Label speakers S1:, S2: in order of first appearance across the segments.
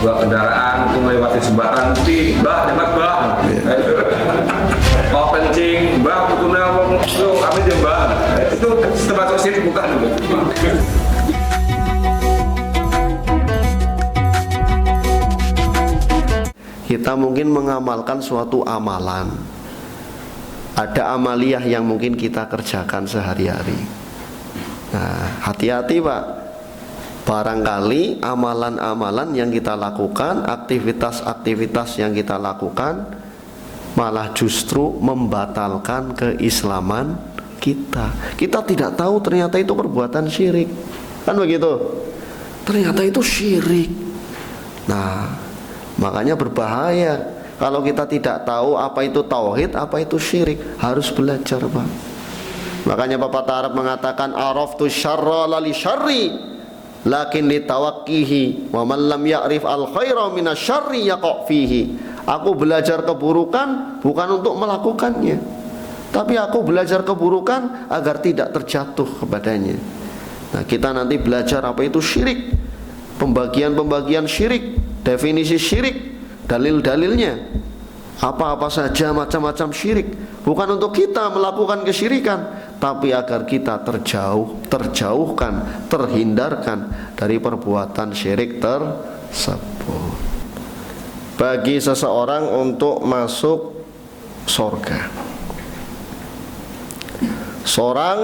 S1: bawa kendaraan itu melewati jembatan putih, mbah, nyemat mbah. Mau kencing, mbah, putune apa? Yo, kami dia mbah. Itu termasuk syirik bukan?
S2: Kita mungkin mengamalkan suatu amalan. Ada amaliyah yang mungkin kita kerjakan sehari-hari. Nah, hati-hati Pak. Barangkali amalan-amalan yang kita lakukan, aktivitas-aktivitas yang kita lakukan malah justru membatalkan keislaman kita. Kita tidak tahu ternyata itu perbuatan syirik. Kan begitu? Ternyata itu syirik. Nah, makanya berbahaya kalau kita tidak tahu apa itu tauhid, apa itu syirik. Harus belajar Pak. Makanya pepatah Arab mengatakan araftu syarra la li syarri lakin li tawaqqihi wa man lam ya'rif al khaira minasyarri yaqa fihi. Aku belajar keburukan bukan untuk melakukannya, tapi aku belajar keburukan agar tidak terjatuh kepadanya. Nah, kita nanti belajar apa itu syirik, pembagian-pembagian syirik, definisi syirik, dalil-dalilnya, apa-apa saja macam-macam syirik. Bukan untuk kita melakukan kesyirikan, tapi agar kita terjauhkan, terhindarkan dari perbuatan syirik tersebut. Bagi seseorang untuk masuk surga, seorang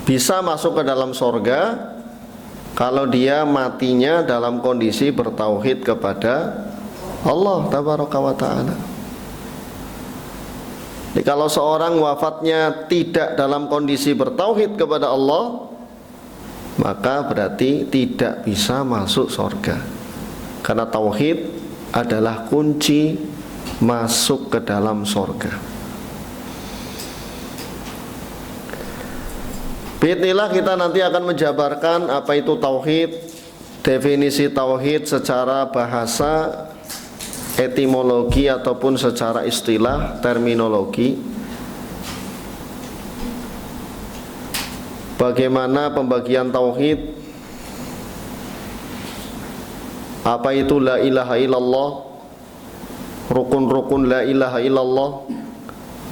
S2: bisa masuk ke dalam surga kalau dia matinya dalam kondisi bertauhid kepada Allah tabaraka wa ta'ala. Jadi kalau seorang wafatnya tidak dalam kondisi bertauhid kepada Allah, maka berarti tidak bisa masuk surga. Karena tauhid adalah kunci masuk ke dalam surga. Bismillah, kita nanti akan menjabarkan apa itu tauhid, definisi tauhid secara bahasa, etimologi ataupun secara istilah, terminologi. Bagaimana pembagian tauhid? Apa itu la ilaha illallah, rukun-rukun la ilaha illallah,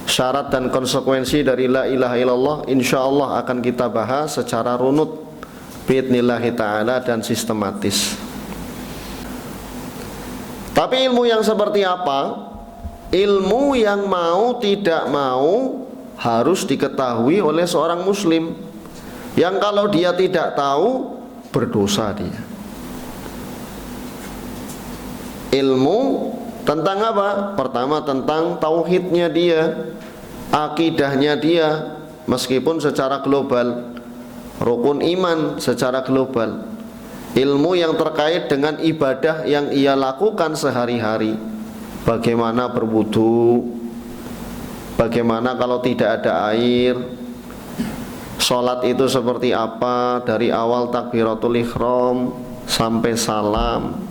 S2: syarat dan konsekuensi dari la ilaha illallah, insya Allah akan kita bahas secara runut bi'idnillahi ta'ala dan sistematis. Tapi ilmu yang seperti apa? Ilmu yang mau tidak mau harus diketahui oleh seorang muslim, yang kalau dia tidak tahu berdosa dia. Ilmu tentang apa? Pertama tentang tauhidnya dia, akidahnya dia, meskipun secara global, rukun iman secara global, ilmu yang terkait dengan ibadah yang ia lakukan sehari-hari, bagaimana berwudu, bagaimana kalau tidak ada air, sholat itu seperti apa dari awal takbiratul ihram sampai salam,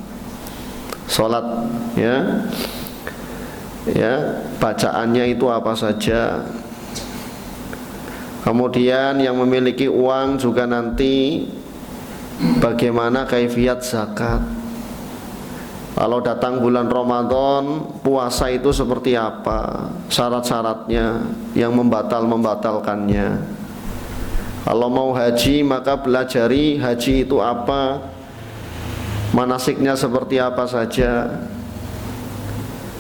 S2: sholat ya bacaannya itu apa saja. Kemudian yang memiliki uang juga nanti bagaimana kaifiat zakat. Kalau datang bulan Ramadan, puasa itu seperti apa, syarat-syaratnya, yang membatalkannya. Kalau mau haji maka belajari haji itu apa, manasiknya seperti apa saja.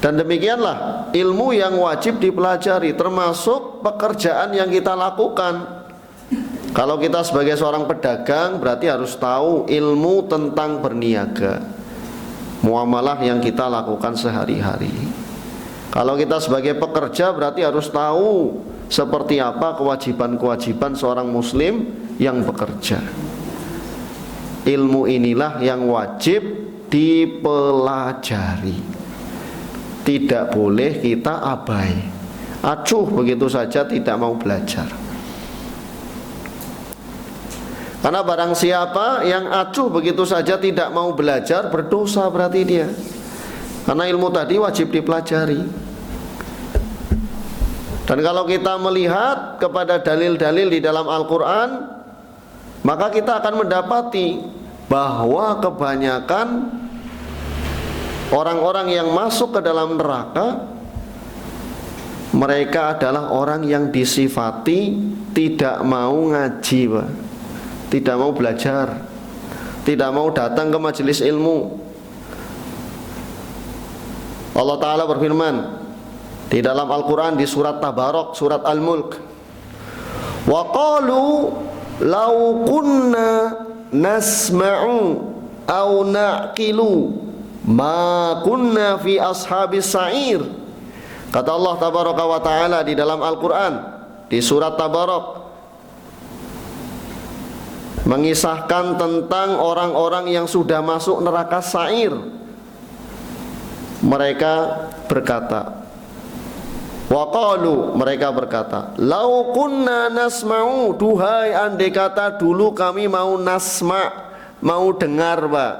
S2: Dan demikianlah ilmu yang wajib dipelajari, termasuk pekerjaan yang kita lakukan. Kalau kita sebagai seorang pedagang berarti harus tahu ilmu tentang berniaga, muamalah yang kita lakukan sehari-hari. Kalau kita sebagai pekerja berarti harus tahu seperti apa kewajiban-kewajiban seorang muslim yang bekerja. Ilmu inilah yang wajib dipelajari. Tidak boleh kita abai, acuh begitu saja tidak mau belajar. Karena barang siapa yang acuh begitu saja tidak mau belajar, berdosa berarti dia. Karena ilmu tadi wajib dipelajari. Dan kalau kita melihat kepada dalil-dalil di dalam Al-Quran, maka kita akan mendapati bahwa kebanyakan orang-orang yang masuk ke dalam neraka mereka adalah orang yang disifati tidak mau ngaji, Pak. Tidak mau belajar, tidak mau datang ke majelis ilmu. Allah Ta'ala berfirman di dalam Al-Quran di surat Tabarok, surat Al-Mulk, wa qalu law kunna nasma'u aw na'qilu ma kunna fi ashabis sa'ir. Kata Allah Tabaraka wa Ta'ala di dalam Al-Quran di surat Tabarok, mengisahkan tentang orang-orang yang sudah masuk neraka sa'ir. Mereka berkata, waqalu, mereka berkata, lau kunna nasma'u, duhai andai kata dulu kami mau nasma', mau dengar, Pak.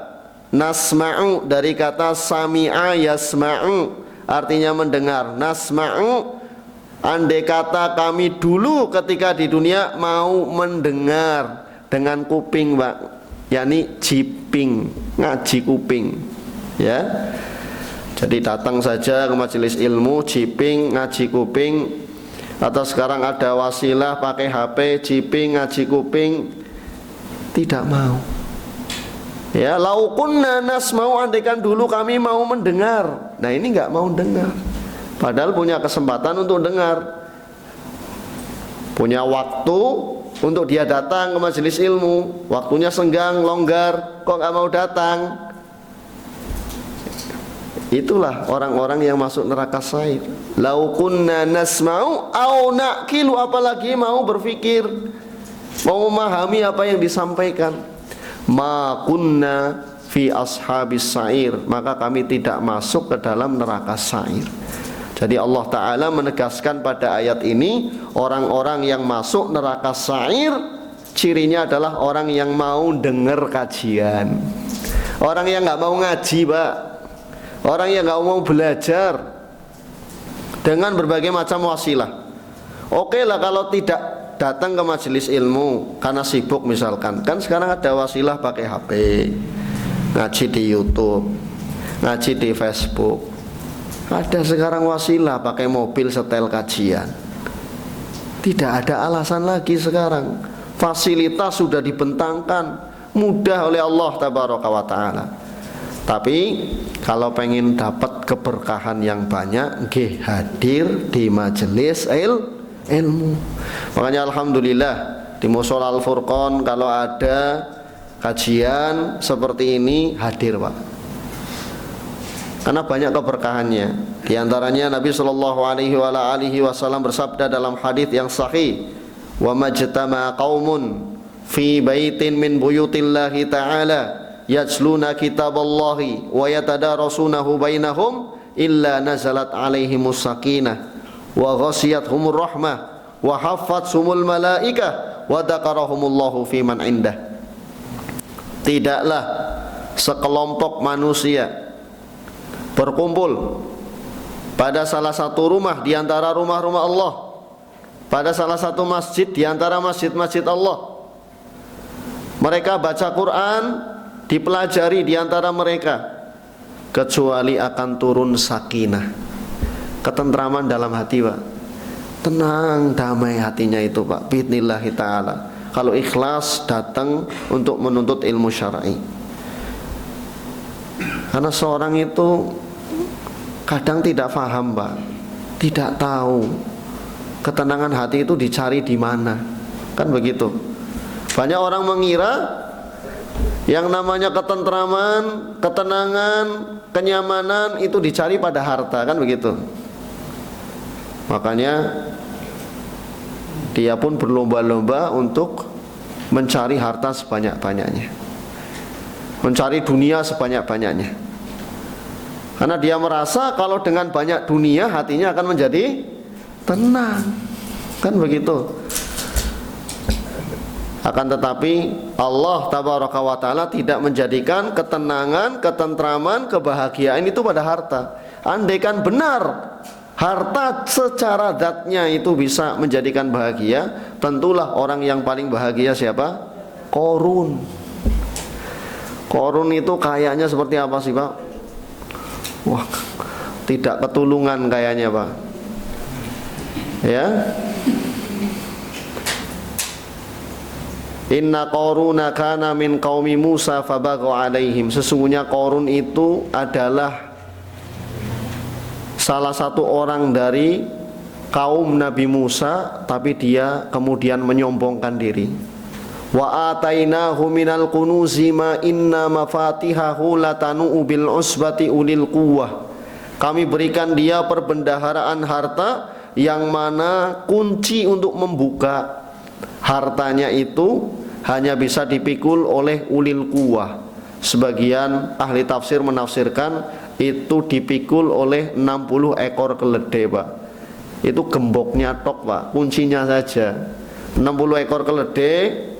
S2: Nasma'u dari kata sami'a yasma'u, artinya mendengar. Nasma'u, andai kata kami dulu ketika di dunia mau mendengar dengan kuping, Pak, yakni jiping, ngaji kuping, ya. Jadi datang saja ke majelis ilmu, jiping, ngaji kuping. Atau sekarang ada wasilah pakai HP, jiping, ngaji kuping. Tidak mau. Ya, lau kunna nasma'u, andaikan dulu kami mau mendengar. Nah, ini enggak mau dengar. Padahal punya kesempatan untuk dengar. Punya waktu untuk dia datang ke majelis ilmu, waktunya senggang, longgar, kok nggak mau datang? Itulah orang-orang yang masuk neraka sa'ir. Lau kunna nasma'u au na'qilu, apalagi mau berpikir, mau memahami apa yang disampaikan. Ma kunna fi ashabis sa'ir, maka kami tidak masuk ke dalam neraka sa'ir. Jadi Allah Ta'ala menegaskan pada ayat ini, orang-orang yang masuk neraka sa'ir cirinya adalah orang yang mau dengar kajian, orang yang nggak mau ngaji, Pak, orang yang nggak mau belajar dengan berbagai macam wasilah. Oke lah kalau tidak datang ke majelis ilmu karena sibuk misalkan, kan sekarang ada wasilah pakai HP, ngaji di YouTube, ngaji di Facebook. Ada sekarang wasilah pakai mobil setel kajian. Tidak ada alasan lagi sekarang. Fasilitas sudah dibentangkan, mudah oleh Allah Tabaraka wa Ta'ala. Tapi kalau pengen dapat keberkahan yang banyak, hadir di majelis ilmu. Makanya alhamdulillah di Mushola Al-Furqon kalau ada kajian seperti ini hadir, Pak. Karena banyak keberkahannya. Di antaranya Nabi sallallahu alaihi wasallam bersabda dalam hadis yang sahih, "Wa majtama'a qaumun fi baitin min buyutillahi ta'ala yatsluna kitaballahi wa yatadarasunahu bainahum illa nazalat alaihimus sakinah wa ghasiyatuhumur rahmah wa haffatsumul malaikah wa dzakarahumullahu fi man indah." Tidaklah sekelompok manusia berkumpul pada salah satu rumah di antara rumah-rumah Allah, pada salah satu masjid di antara masjid-masjid Allah. Mereka baca Quran, dipelajari di antara mereka, kecuali akan turun sakinah, ketentraman dalam hati, Pak. Tenang, damai hatinya itu, Pak, biidnillahi ta'ala, kalau ikhlas datang untuk menuntut ilmu syar'i. Karena seorang itu kadang tidak paham, Pak, tidak tahu ketenangan hati itu dicari di mana, kan begitu. Banyak orang mengira yang namanya ketentraman, ketenangan, kenyamanan itu dicari pada harta, kan begitu. Makanya dia pun berlomba-lomba untuk mencari harta sebanyak-banyaknya, mencari dunia sebanyak-banyaknya. Karena dia merasa kalau dengan banyak dunia hatinya akan menjadi tenang, kan begitu. Akan tetapi Allah Tabaraka wa Ta'ala tidak menjadikan ketenangan, ketentraman, kebahagiaan itu pada harta. Andaikan benar harta secara zatnya itu bisa menjadikan bahagia, tentulah orang yang paling bahagia siapa? Qorun. Korun itu kayaknya seperti apa sih Pak? Wah, tidak ketulungan kayaknya Pak. Ya. Inna Qaruna kana min qaumi Musa fabagha alaihim. Sesungguhnya Qarun itu adalah salah satu orang dari kaum Nabi Musa, tapi dia kemudian menyombongkan diri. Wa atainahu minal kunuzi ma inna mafatihahu latanu bil usbati ulil quwwah. Kami berikan dia perbendaharaan harta yang mana kunci untuk membuka hartanya itu hanya bisa dipikul oleh ulil quwwah. Sebagian ahli tafsir menafsirkan itu dipikul oleh 60 ekor keledai Pak. Itu gemboknya tok Pak, kuncinya saja 60 ekor keledai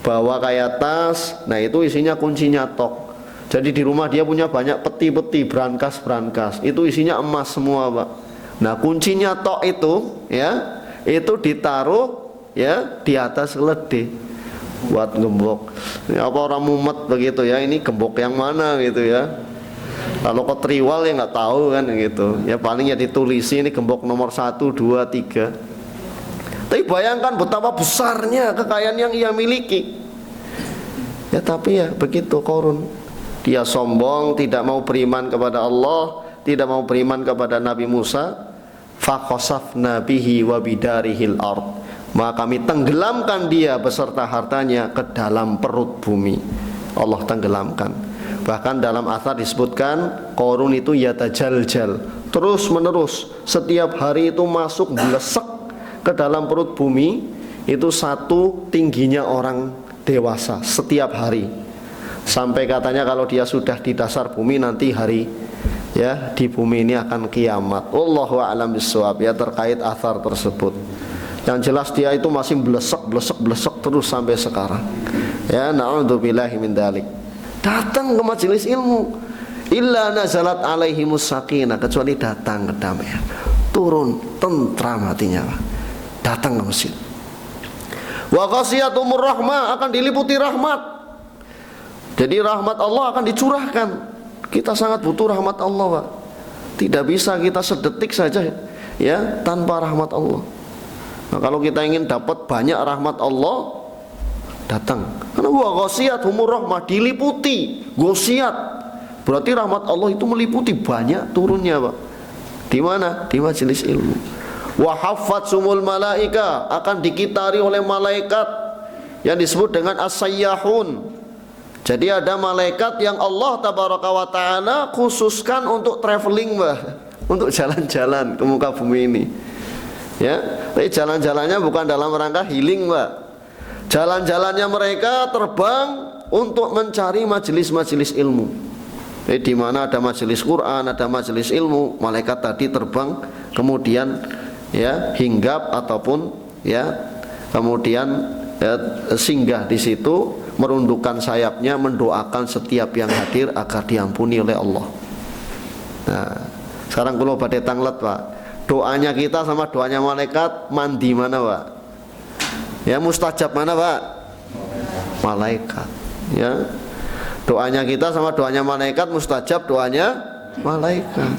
S2: bawa kayak tas. Nah itu isinya kuncinya tok. Jadi di rumah dia punya banyak peti-peti, brankas-brankas, itu isinya emas semua Pak. Nah kuncinya tok itu ya, itu ditaruh ya di atas keledai buat gembok. Ya, apa orang mumet begitu ya, ini gembok yang mana gitu ya. Kalau ketriwal ya nggak tahu kan gitu. Ya paling ya ditulisi ini gembok nomor 1, 2, 3. Tapi bayangkan betapa besarnya kekayaan yang ia miliki. Ya tapi ya begitu Qarun. Dia sombong, tidak mau beriman kepada Allah, tidak mau beriman kepada Nabi Musa. Fakhasafna bihi wa bidarihil ard. Maka kami tenggelamkan dia beserta hartanya ke dalam perut bumi. Allah tenggelamkan. Bahkan dalam athar disebutkan Qarun itu yatajaljal, terus menerus setiap hari itu masuk blesek ke dalam perut bumi. Itu satu tingginya orang dewasa setiap hari. Sampai katanya kalau dia sudah di dasar bumi nanti hari ya di bumi ini akan kiamat. Wallahu a'lam bishawab ya terkait athar tersebut. Yang jelas dia itu masih blesek terus sampai sekarang. Ya, na'udzubillahi min dzalik. Datang ke majelis ilmu, illa nazalat alaihimus sakinah, kecuali datang kedamaian, turun tentram hatinya. Datang ke masjid. Wa ghasiyatumur rahmah, akan diliputi rahmat. Jadi rahmat Allah akan dicurahkan. Kita sangat butuh rahmat Allah, Pak. Tidak bisa kita sedetik saja ya tanpa rahmat Allah. Nah, kalau kita ingin dapat banyak rahmat Allah, datang. Karena wa ghasiyatuhumur rahmah, diliputi, ghasiyat. Berarti rahmat Allah itu meliputi banyak turunnya, Pak. Di mana? Di majelis ilmu. Wa haffatsumul malaika, akan dikitari oleh malaikat yang disebut dengan as-sayyahun. Jadi ada malaikat yang Allah tabaraka wa ta'ala khususkan untuk traveling, Pak. Untuk jalan-jalan ke muka bumi ini. Ya, tapi jalan-jalannya bukan dalam rangka healing, Pak. Jalan-jalannya mereka terbang untuk mencari majelis-majelis ilmu. Jadi di mana ada majelis Quran, ada majelis ilmu, malaikat tadi terbang kemudian ya hinggap ataupun ya kemudian ya, singgah di situ, merundukkan sayapnya, mendoakan setiap yang hadir agar diampuni oleh Allah. Nah, sekarang kalau badai tanglet, Pak. Doanya kita sama doanya malaikat mandi mana, Pak? Ya mustajab mana, Pak? Malaikat. Ya. Doanya kita sama doanya malaikat mustajab doanya malaikat.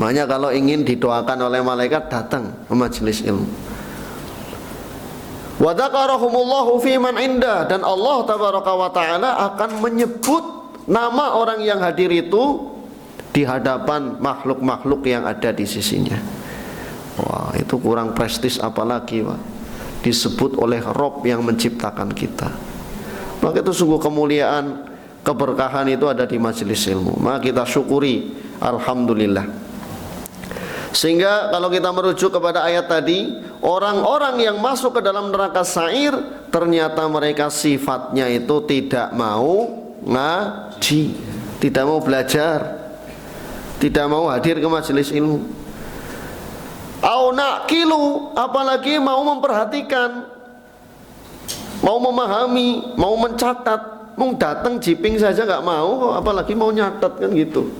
S2: Makanya kalau ingin didoakan oleh malaikat datang ke majelis ilmu. Wa dzakarahumullahu fi man indah, dan Allah tabaraka wa taala akan menyebut nama orang yang hadir itu di hadapan makhluk-makhluk yang ada di sisinya. Wah, itu kurang prestis apalagi, Pak. Disebut oleh Rob yang menciptakan kita. Maka itu sungguh kemuliaan, keberkahan itu ada di majelis ilmu. Maka kita syukuri, alhamdulillah. Sehingga kalau kita merujuk kepada ayat tadi, orang-orang yang masuk ke dalam neraka sa'ir, ternyata mereka sifatnya itu tidak mau ngaji, tidak mau belajar, tidak mau hadir ke majelis ilmu. Au naqilu, apalagi mau memperhatikan, mau memahami, mau mencatat. Mau datang jiping saja nggak mau, apalagi mau nyatat kan gitu.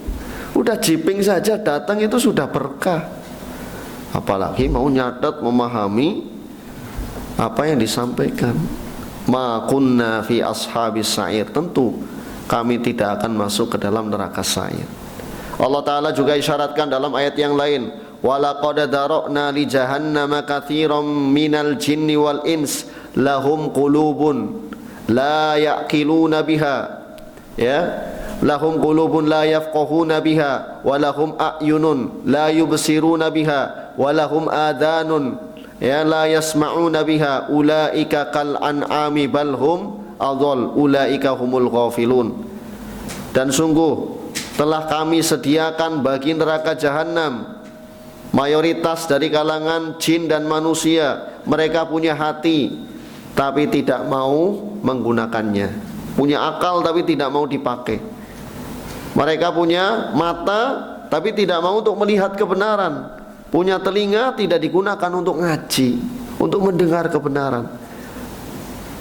S2: Udah jiping saja datang itu sudah berkah, apalagi mau nyatat, memahami apa yang disampaikan. Ma kunna fi ashabis sa'ir, tentu kami tidak akan masuk ke dalam neraka sa'ir. Allah Ta'ala juga isyaratkan dalam ayat yang lain, walaqad dara'na li jahannama katsiran minal jinni wal ins lahum qulubun la ya'qiluna biha, ya, lahum qulubun la yafqahuna biha wa lahum a'yunun la yubsiruna biha wa lahum adhanun ya la yasma'una biha ulaika kal an'ami bal hum adall ulaika humul ghafilun. Dan sungguh telah kami sediakan bagi neraka jahanam mayoritas dari kalangan jin dan manusia. Mereka punya hati tapi tidak mau menggunakannya, punya akal tapi tidak mau dipakai. Mereka punya mata tapi tidak mau untuk melihat kebenaran, punya telinga tidak digunakan untuk ngaji, untuk mendengar kebenaran.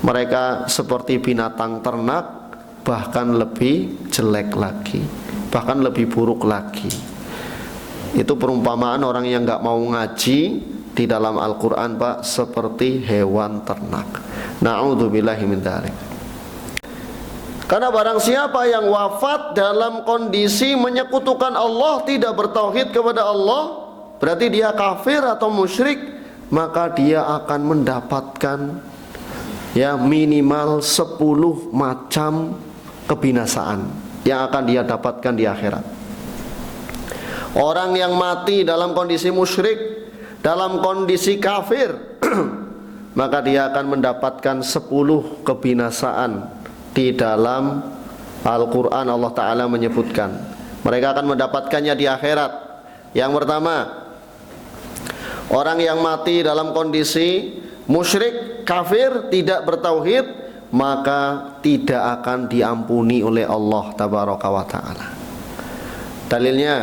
S2: Mereka seperti binatang ternak, bahkan lebih jelek lagi, bahkan lebih buruk lagi. Itu perumpamaan orang yang nggak mau ngaji di dalam Al-Quran, Pak, seperti hewan ternak. Na'udzubillahi min dzalik. Karena barang siapa yang wafat dalam kondisi menyekutukan Allah, tidak bertauhid kepada Allah, berarti dia kafir atau musyrik, maka dia akan mendapatkan ya minimal 10 macam kebinasaan yang akan dia dapatkan di akhirat. Orang yang mati dalam kondisi musyrik, dalam kondisi kafir, maka dia akan mendapatkan 10 kebinasaan. Di dalam Al-Quran Allah Ta'ala menyebutkan mereka akan mendapatkannya di akhirat. Yang pertama, orang yang mati dalam kondisi musyrik, kafir, tidak bertauhid, maka tidak akan diampuni oleh Allah Tabaraka wa Ta'ala. Dalilnya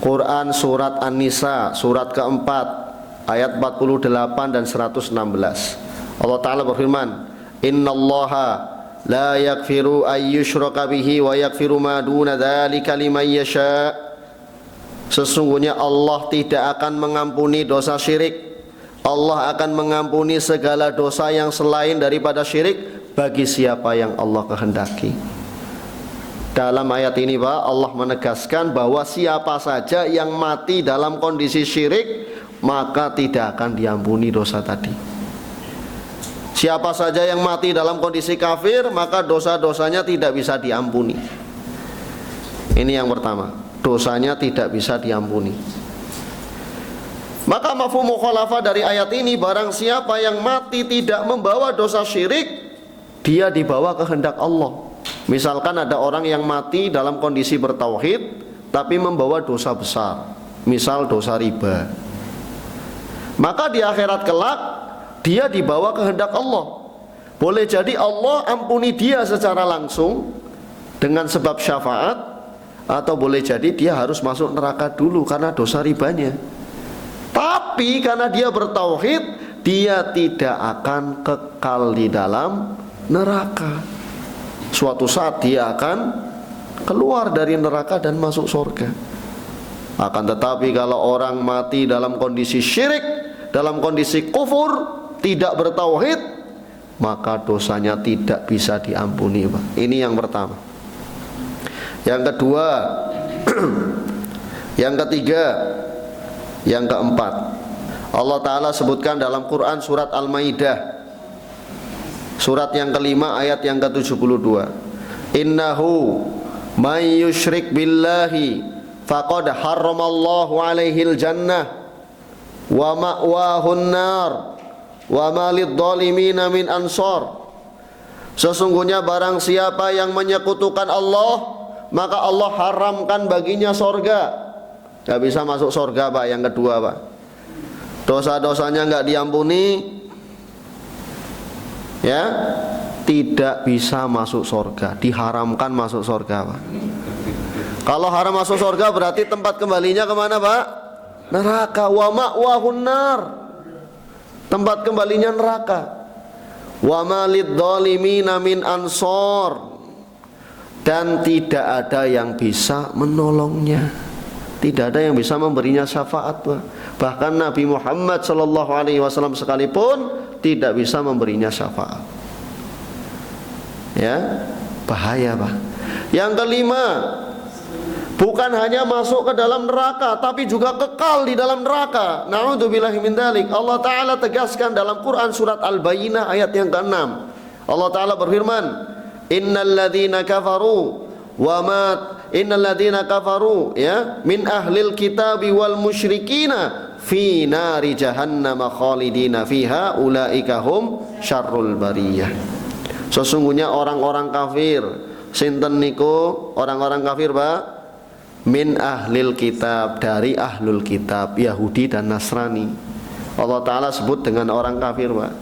S2: Quran surat An-Nisa surat keempat ayat 48 dan 116. Allah Ta'ala berfirman, innallaha la yaghfiru ayyushraka bihi wa yaghfiru ma duna dzalika liman yasha. Sesungguhnya Allah tidak akan mengampuni dosa syirik. Allah akan mengampuni segala dosa yang selain daripada syirik bagi siapa yang Allah kehendaki. Dalam ayat ini, Pak, Allah menegaskan bahwa siapa saja yang mati dalam kondisi syirik, maka tidak akan diampuni dosa tadi. Siapa saja yang mati dalam kondisi kafir, maka dosa-dosanya tidak bisa diampuni. Ini yang pertama, dosanya tidak bisa diampuni. Maka mafhum mukhalafah dari ayat ini, barang siapa yang mati tidak membawa dosa syirik, dia dibawa kehendak Allah. Misalkan ada orang yang mati dalam kondisi bertauhid tapi membawa dosa besar, misal dosa riba, maka di akhirat kelak dia dibawa kehendak Allah. Boleh jadi Allah ampuni dia secara langsung dengan sebab syafaat, atau boleh jadi dia harus masuk neraka dulu karena dosa ribanya. Tapi karena dia bertauhid, dia tidak akan kekal di dalam neraka. Suatu saat dia akan keluar dari neraka dan masuk surga. Akan tetapi kalau orang mati dalam kondisi syirik, dalam kondisi kufur, tidak bertauhid, maka dosanya tidak bisa diampuni, Pak. Ini yang pertama. Yang kedua, yang ketiga, yang keempat, Allah Ta'ala sebutkan dalam Quran surat Al-Maidah surat yang kelima ayat yang ke-72, innahu may yusyrik billahi faqad harramallahu alaihil jannah wa ma'wahun nar wa ma lidzalimina min ansar. Sesungguhnya barang siapa yang menyekutukan Allah, maka Allah haramkan baginya sorga. Gak bisa masuk sorga, Pak. Yang kedua, Pak, dosa-dosanya gak diampuni, ya, tidak bisa masuk sorga, diharamkan masuk sorga, Pak. Kalau haram masuk sorga berarti tempat kembalinya kemana, Pak? Neraka. Wa ma'wahun nar, tempat kembalinya neraka. Wa ma lidzalimina min ansor, dan tidak ada yang bisa menolongnya, tidak ada yang bisa memberinya syafaat, Pak. Bahkan Nabi Muhammad SAW sekalipun tidak bisa memberinya syafaat. Ya, bahaya, Pak. Yang kelima, bukan hanya masuk ke dalam neraka, tapi juga kekal di dalam neraka. Na'udzubillahi min dzalik. Allah Ta'ala tegaskan dalam Quran surat Al-Bayyinah ayat yang ke-6. Allah Ta'ala berfirman, innal ladzina kafaru ya min ahlil kitabi wal musyrikina fi nari jahannam khalidina fiha ulaika hum syarrul bariyah. Sesungguhnya orang-orang kafir, sinten niku orang-orang kafir, Pak? Min ahlil kitab, dari ahlul kitab, Yahudi dan Nasrani. Allah Ta'ala sebut dengan orang kafir, Pak.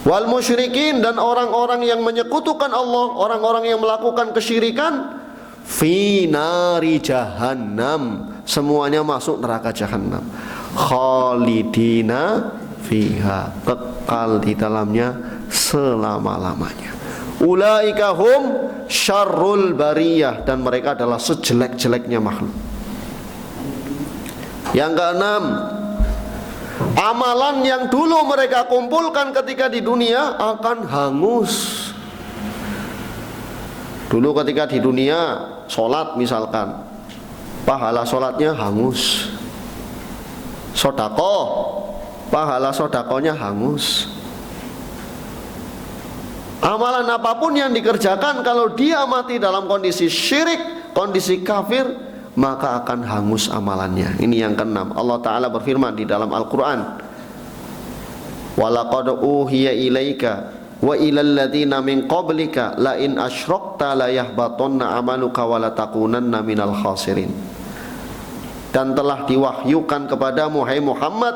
S2: Wal musyrikin, dan orang-orang yang menyekutukan Allah, orang-orang yang melakukan kesyirikan, fi nari jahannam, semuanya masuk neraka jahannam, khalidina fiha, kekal di dalamnya selama-lamanya. Ulaika hum syarrul bariyah, dan mereka adalah sejelek-jeleknya makhluk. Yang keenam, amalan yang dulu mereka kumpulkan ketika di dunia akan hangus. Dulu ketika di dunia sholat misalkan, pahala sholatnya hangus. Sodakoh, pahala sodakohnya hangus. Amalan apapun yang dikerjakan, kalau dia mati dalam kondisi syirik, kondisi kafir, maka akan hangus amalannya. Ini yang keenam. Allah Ta'ala berfirman di dalam Al-Quran, walaqad uhiya ilaika wa ilal ladzina min qablika la in asyrakta la yahbatanna amaluka wa la takunanna minal khasirin. Dan telah diwahyukan kepadamu, hai Muhammad,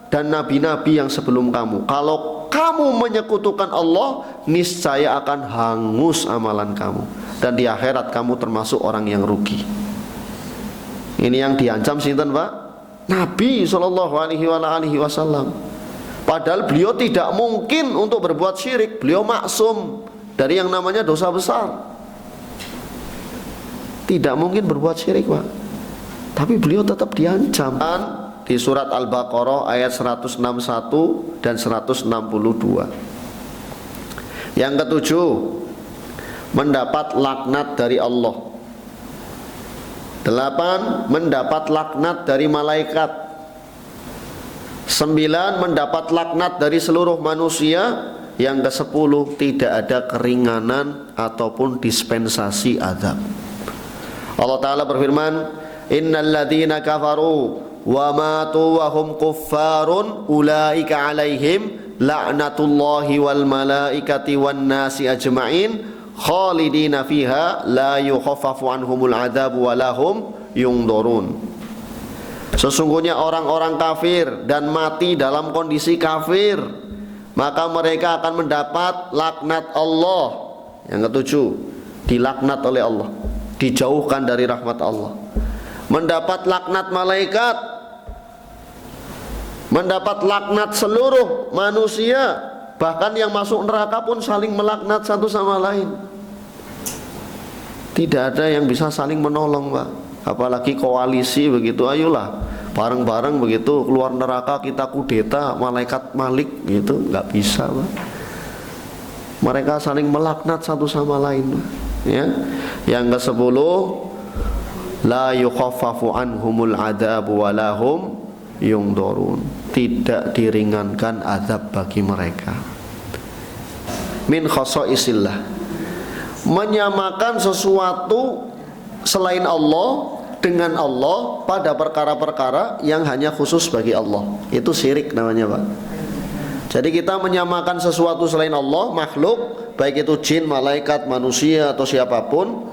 S2: dan nabi-nabi yang sebelum kamu, kalau kamu menyekutukan Allah, niscaya akan hangus amalan kamu, dan di akhirat kamu termasuk orang yang rugi. Ini yang diancam sinten, Pak? Nabi sallallahu alaihi wasallam. Padahal beliau tidak mungkin untuk berbuat syirik. Beliau maksum dari yang namanya dosa besar. Tidak mungkin berbuat syirik, Pak. Tapi beliau tetap diancam. Di surat Al-Baqarah ayat 161 dan 162. Yang ketujuh, mendapat laknat dari Allah. 8, mendapat laknat dari malaikat. 9, mendapat laknat dari seluruh manusia. Yang ke-10, tidak ada keringanan ataupun dispensasi azab. Allah Ta'ala berfirman, innal ladzina kafaru wa matu wa hum kuffarun ulaika alaihim la'natullahi wal malaikati wan nasi ajma'in khalidina fiha la yukhaffafu anhumul adzab wa lahum yungdurun. Sesungguhnya orang-orang kafir dan mati dalam kondisi kafir, maka mereka akan mendapat laknat Allah. Yang ketujuh, dilaknat oleh Allah, dijauhkan dari rahmat Allah. Mendapat laknat malaikat, mendapat laknat seluruh manusia, bahkan yang masuk neraka pun saling melaknat satu sama lain. Tidak ada yang bisa saling menolong, Pak. Apalagi koalisi begitu, ayolah bareng-bareng begitu keluar neraka, kita kudeta malaikat Malik gitu, nggak bisa, Pak. Mereka saling melaknat satu sama lain, Pak. Ya. Yang ke-10, la yukhaffafu anhumul adzab wa lahum yungdurun. Tidak diringankan azab bagi mereka. Min khasaisillah, menyamakan sesuatu selain Allah dengan Allah pada perkara-perkara yang hanya khusus bagi Allah. Itu syirik namanya, Pak. Jadi kita menyamakan sesuatu selain Allah, makhluk, baik itu jin, malaikat, manusia atau siapapun,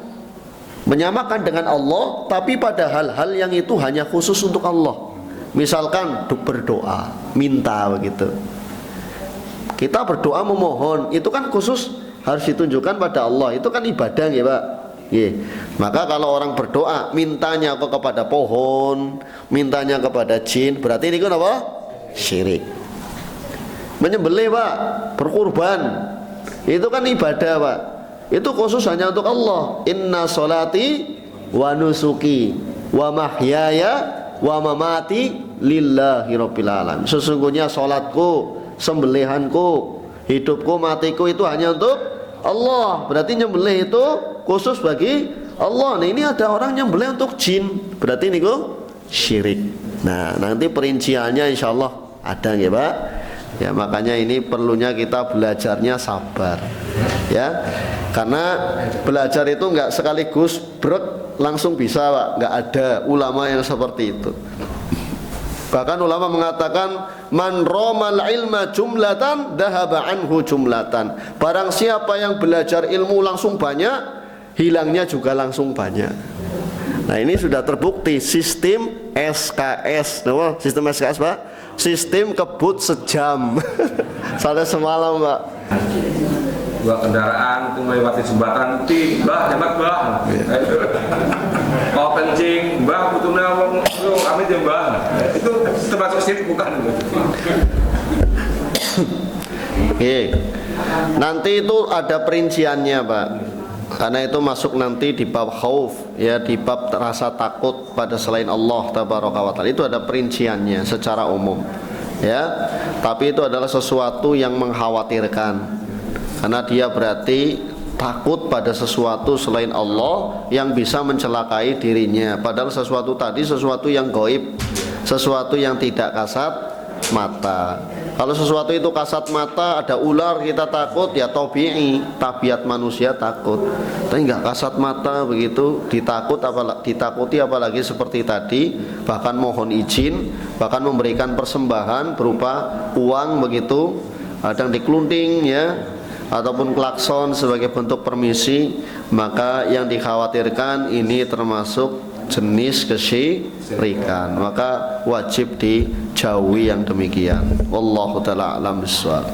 S2: menyamakan dengan Allah, tapi pada hal-hal yang itu hanya khusus untuk Allah. Misalkan berdoa, minta begitu. Kita berdoa memohon, itu kan khusus, harus ditunjukkan pada Allah. Itu kan ibadah ya, Pak. Yeah. Maka kalau orang berdoa, mintanya kok kepada pohon, mintanya kepada jin, berarti ini kan apa? Syirik. Menyembelih, Pak, berkurban, itu kan ibadah, Pak. Itu khusus hanya untuk Allah. Inna sholati wa nusuki wa mahyaya wa mamati lillahi rabbil alamin. Sesungguhnya sholatku, sembelihanku, hidupku, matiku itu hanya untuk Allah. Berarti nyembelih itu khusus bagi Allah. Nah, ini ada orang nyembelih untuk jin. Berarti ini kok syirik. Nah, nanti perinciannya insya Allah ada ya Pak. Ya, makanya ini perlunya kita belajarnya sabar. Ya. Karena belajar itu enggak sekaligus brek langsung bisa Pak. Enggak ada ulama yang seperti itu. Bahkan ulama mengatakan man romal ilma jumlatan dahaba anhu jumlatan. Barang siapa yang belajar ilmu langsung banyak, hilangnya juga langsung banyak. Nah, ini sudah terbukti sistem SKS. Nama sistem SKS Pak? Sistem kebut sejam. Sampai semalam Pak.
S1: Dua kendaraan itu melewati jembatan, Mbah, hebat Mbah. Mau kencing, Mbah, butuh nawang, kami aja Mbah. Itu termasuk syirik bukan?
S2: Oke. Nanti itu ada perinciannya Pak. Karena itu masuk nanti di bab khauf, ya, di bab rasa takut pada selain Allah tabaraka wa taala. Itu ada perinciannya secara umum. Ya. Tapi itu adalah sesuatu yang mengkhawatirkan. Karena dia berarti takut pada sesuatu selain Allah yang bisa mencelakai dirinya. Padahal sesuatu tadi sesuatu yang gaib, sesuatu yang tidak kasat mata. Kalau sesuatu itu kasat mata, ada ular kita takut, ya tabi'i, tabiat manusia takut. Tapi enggak kasat mata begitu, ditakuti apalagi seperti tadi, bahkan mohon izin, bahkan memberikan persembahan berupa uang begitu, kadang dikelunting ya, ataupun klakson sebagai bentuk permisi, maka yang dikhawatirkan ini termasuk jenis kesyirikan, maka wajib dijauhi yang demikian. Wallahu taala alam bissawab.